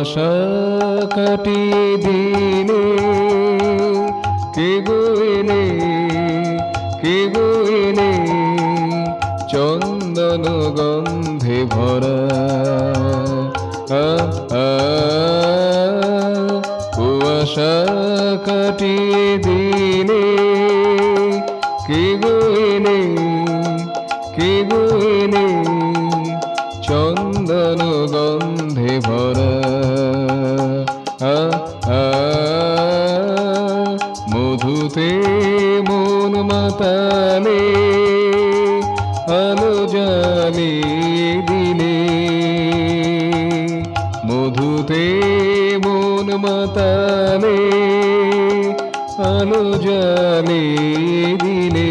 কুয়াশা কাটিয়ে দিনে কে গো এলে, কে গো এলে চন্দন গন্ধে ভরা। কুয়াশা কাটিয়ে দিনে কে গো এলে, কে গো এলে চন্দন গন্ধে ভরা। মধুতে মন মাতালে আলো জ্বালিয়ে দিলে, মধুতে মন মাতালে আলো জ্বালিয়ে দিলে।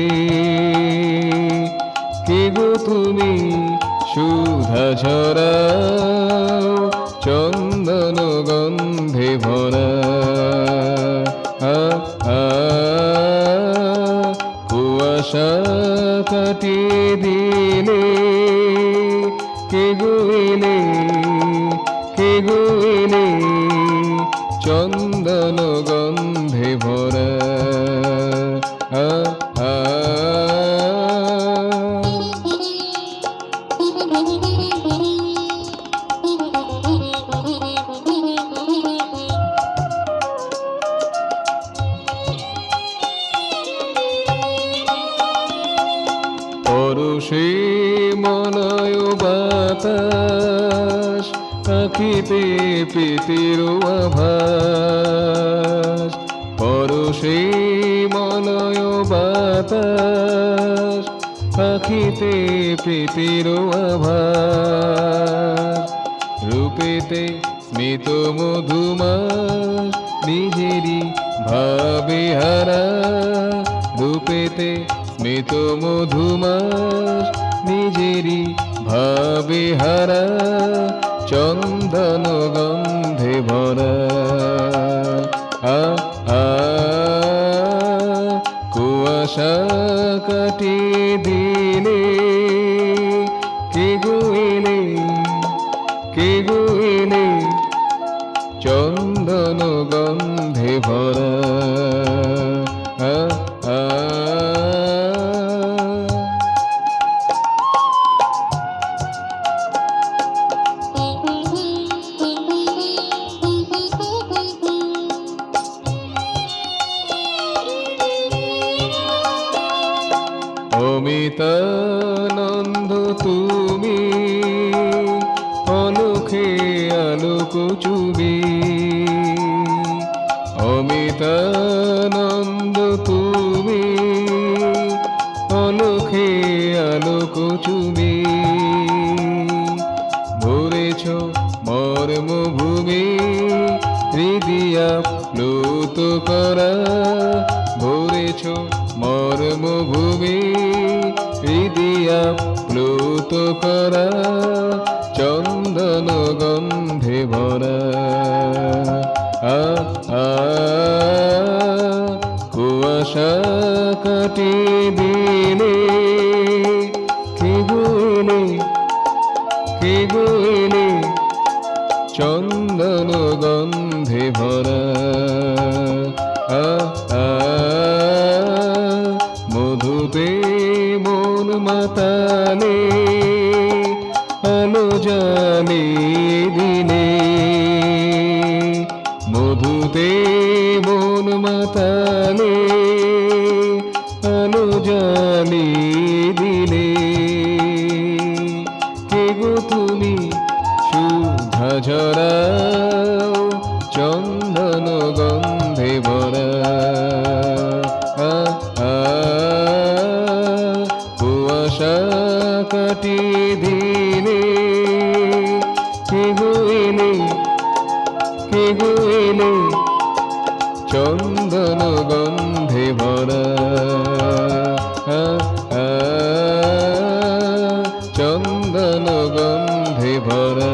কে গো তুমি সুধা ঝরাও চন্দন গন্ধে ভরা। কুয়াশা কাটিয়ে দিলে কে গো এলে, কে গো এলে চন্দন গন্ধে ভরা। পরশে মলয় বাতাস আখিতে প্রীতির আভাস। পরশে মলয় বাতাস আখিতে প্রীতির আভাস। রূপেতে স্মিত মধুমাস নিজেরই ভাবে হারা। রূপেতে স্মিত মধুমাস নিজেরই ভাবে হারা চন্দন গন্ধে ভরা। কুয়াশা কাটিয়ে দিলে কে গো এলে, কে গো এলে চন্দন গন্ধে ভরা। অমিতানন্দ তুমি অলখে আলোক চুবি। অমিতানন্দ তুমি অলখে আলোক চুবি। ভরেছ মর্মভূমি হৃদয়া প্লুত করা। ভরেছ মর্মভূমি হৃদয়া প্লুত করা চন্দন গন্ধে ভরা। কুয়াশা কাটিয়ে দিলে কে গো এলে, কে গো এলে চন্দন গন্ধে ভরা। মধুতে মন মাতালে আলো জ্বালিয়ে দিলে, মধুতে মন মাতালে আলো জ্বালিয়ে দিলে। কে গো তুমি সুধা ঝরাও চন্দন গন্ধে ভরা। কুয়াশা কাটিয়ে দিলে কে গো এলে, কে গো এলে চন্দন গন্ধে ভরা। চন্দন গন্ধে ভরা।